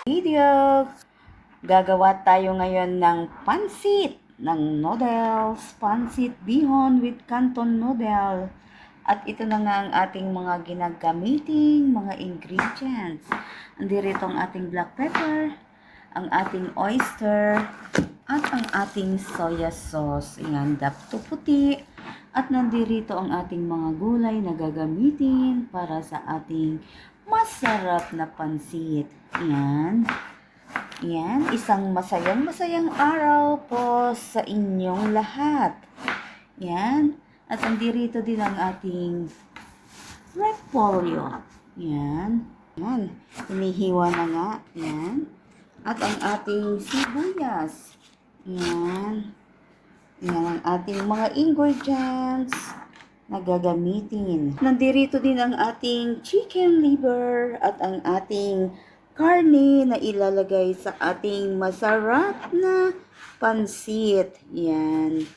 Video. Gagawa tayo ngayon ng pansit ng noodles, pansit bihon with canton noodle. At ito na nga ang ating mga ginagamiting mga ingredients. Andirito ang ating black pepper, ang ating oyster, at ang ating soya sauce. Ayan, dapto puti. At nandirito ang ating mga gulay na gagamitin para sa ating masarap na pansit. Ayan. Yan, isang masayang araw po sa inyong lahat. Yan, at andirito din ang ating repolyo. Yan, yan, hinihiwa na nga. Yan, at ang ating sibuyas. Yan, yan ang ating mga ingredients na gagamitin. Nandirito din ang ating chicken liver at ang ating karne na ilalagay sa ating masarap na pansit. Yan.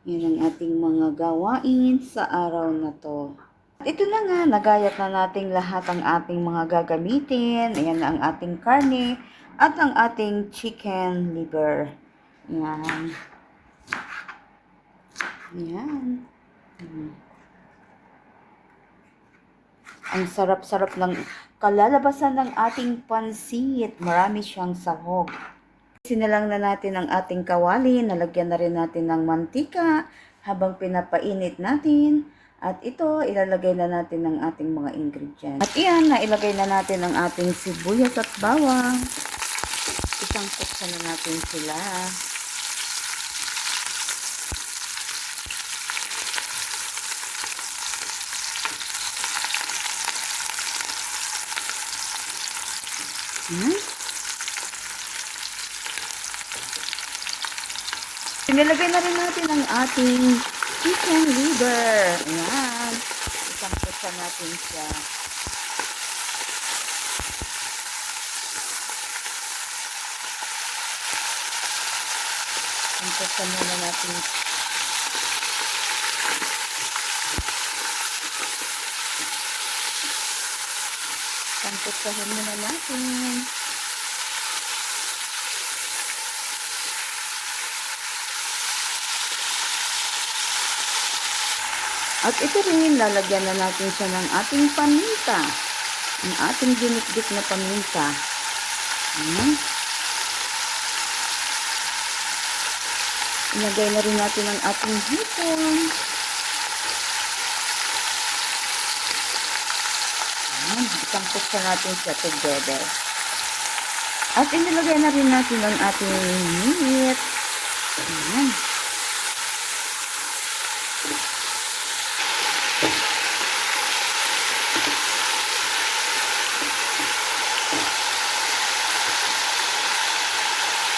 Yan ang ating mga gawain sa araw na to. Ito na nga, nagayat na nating lahat ang ating mga gagamitin. Ayan ang ating karne at ang ating chicken liver. Yan. Yan. Ang sarap-sarap ng kalalabasan ng ating pansit. Marami siyang sahog. Sinalang na natin ang ating kawali. Nalagyan na rin natin ng mantika habang pinapainit natin. At ito, ilalagay na natin ang ating mga ingredients. At iyan, nailagay na natin ang ating sibuyas at bawang. Isangkot na natin sila. Pinilagay na rin natin ang ating chicken liver. Ayan. Isangkot natin siya. Isangkot muna natin. Isangkot muna natin. At ito rin, lalagyan na natin siya ng ating paminta. Ang ating dinikdik na paminta. Ilagay na rin natin ang ating hipon. Isangkot pa natin siya together. At inilagay na rin natin ang ating meat. Ayan.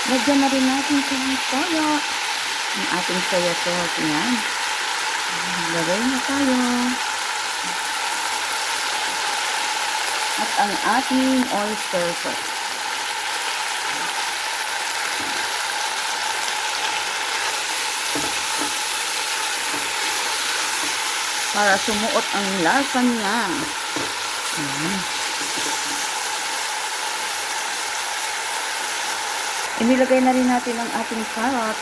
Lagyan na rin natin siya ng soya. Ang ating soya sauce. Yan. Lagay na tayo. At ang ating oyster sauce. Para sumuot ang lasa niya. Inilagay na rin natin ang ating carrot.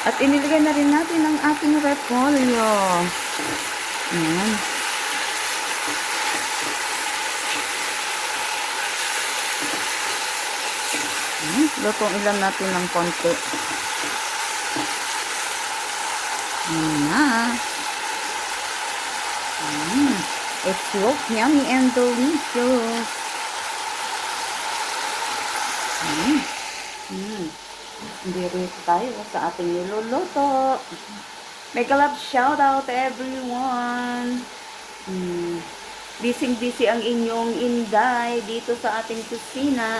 At inilagay na rin natin ang ating repolyo. Ayan. Lutong ilan natin ng konti. It's looks yummy and delicious. Dito tayo sa ating niluluto. Make a love shout out to everyone. Busy ang inyong inday dito sa ating kusina.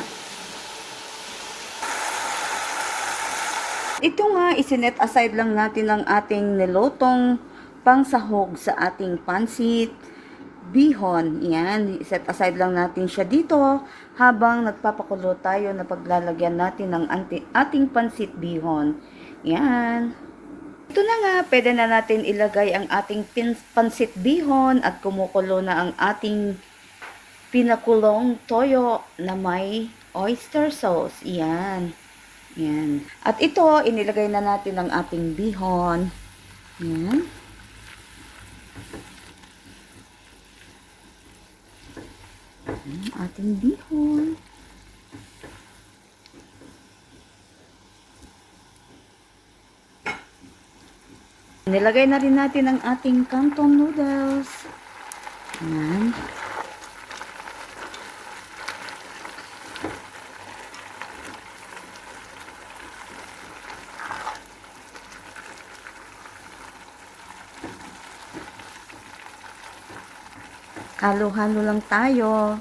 Ito nga, isinet aside lang natin ang ating nilutong pangsahog sa ating pansit. bihon. Yan, set aside lang natin siya dito habang nagpapakulo tayo na paglalagyan natin ng ating pansit bihon. Yan. Ito na nga, pwede na natin ilagay ang ating pansit bihon at kumukulo na ang ating pinakulong toyo na may oyster sauce. Yan. Yan. At ito, inilagay na natin ang ating bihon. Yan. Ating bihon. Nilagay na rin natin ang ating canton noodles. Yan. Halo-halo lang tayo.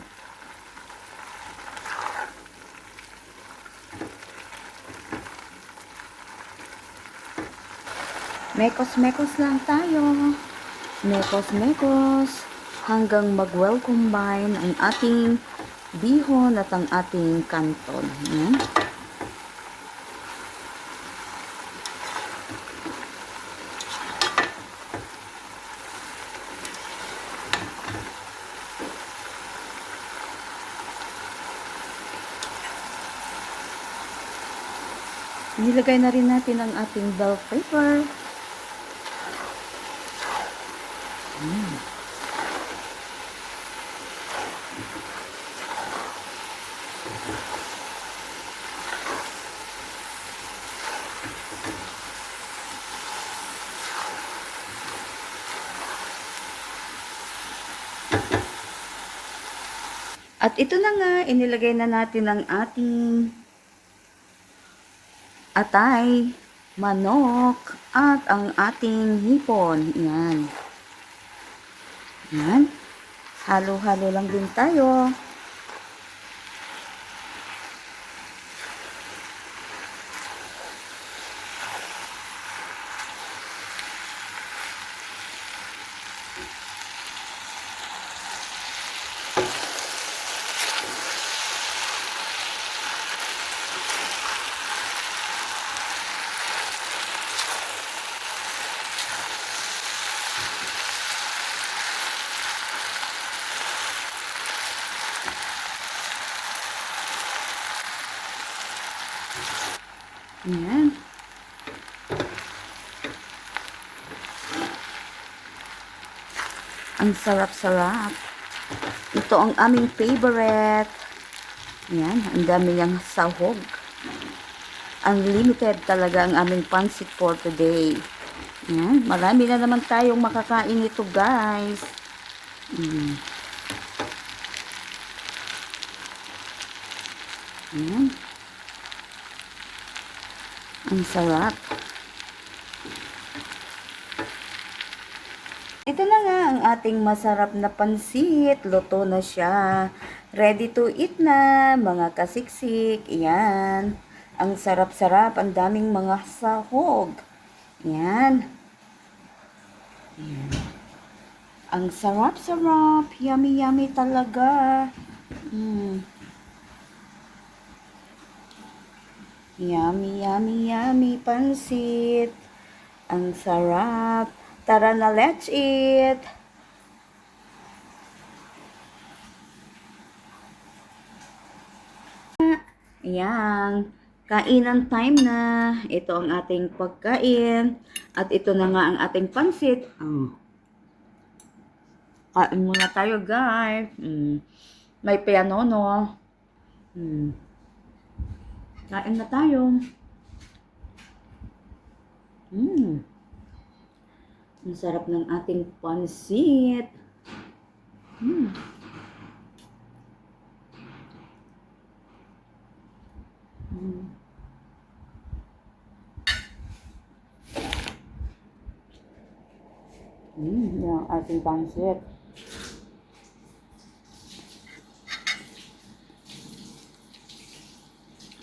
Mekos-mekos lang tayo. Mekos-mekos. Hanggang mag-well combine ang ating bihon at ang ating canton. Yan. Nilagay na rin natin ang ating bell pepper. At ito na nga, inilagay na natin ang ating atay, manok, at ang ating hipon. Yan. Yan. Halo-halo lang din tayo. Yan. Ang sarap-sarap. Ito ang aming favorite. Yan, ang dami niyang sahog. Unlimited talaga ang aming pansit for today. Yan, marami na naman tayong makakain nito, guys. Yan. Ang sarap. Ito na nga ang ating masarap na pansit. Luto na siya. Ready to eat na, mga kasiksik. Yan. Ang sarap-sarap. Ang daming mga sahog. Yan. Yan. Ang sarap-sarap. Yummy-yummy talaga. Yummy, yummy, yummy pansit. Ang sarap. Tara na, let's eat. Ayan. Kainan time na. Ito ang ating pagkain. At ito na nga ang ating pansit. Kain muna tayo, guys. May pianono. Kain na tayo. Ang sarap ng ating pansit. Yung ating pansit.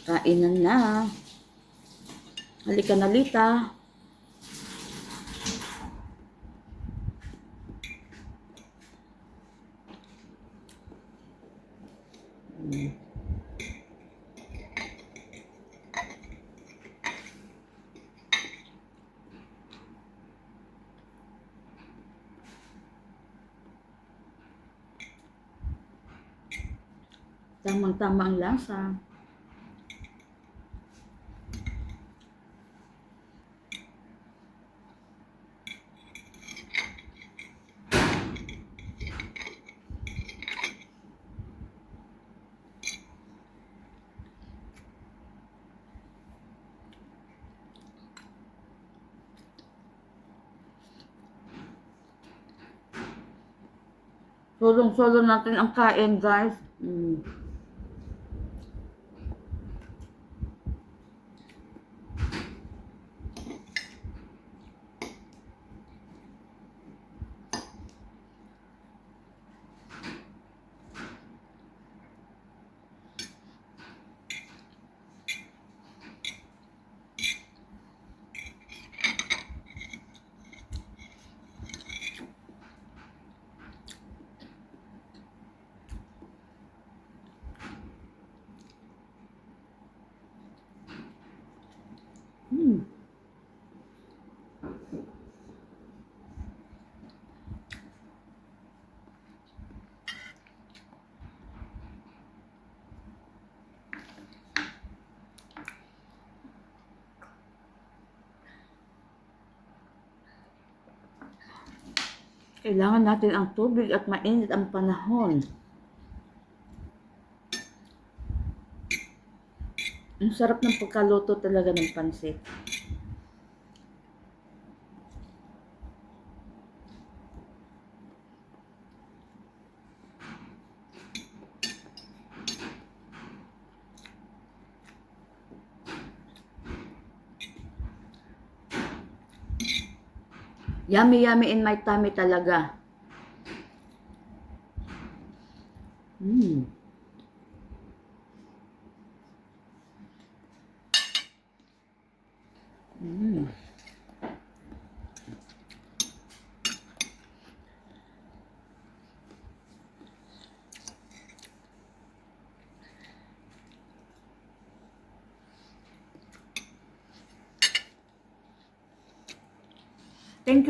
Kainan na. Halika na, Lita. Tamang-tama ang lasa. Solong-solo natin ang kain, guys. Kailangan natin ang tubig at mainit ang panahon. Ang sarap ng pagkaluto talaga ng pansit. Yummy, yummy in my tummy talaga.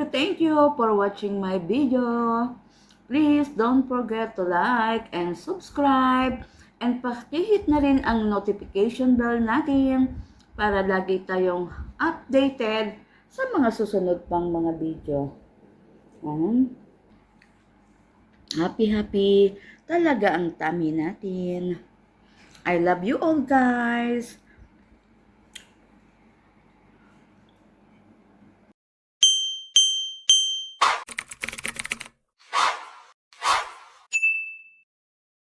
Thank you for watching my video. Please don't forget to like and subscribe and pakihit na rin ang notification bell natin para lagi tayong updated sa mga susunod pang mga video. Happy talaga ang tummy natin. I love you all, guys.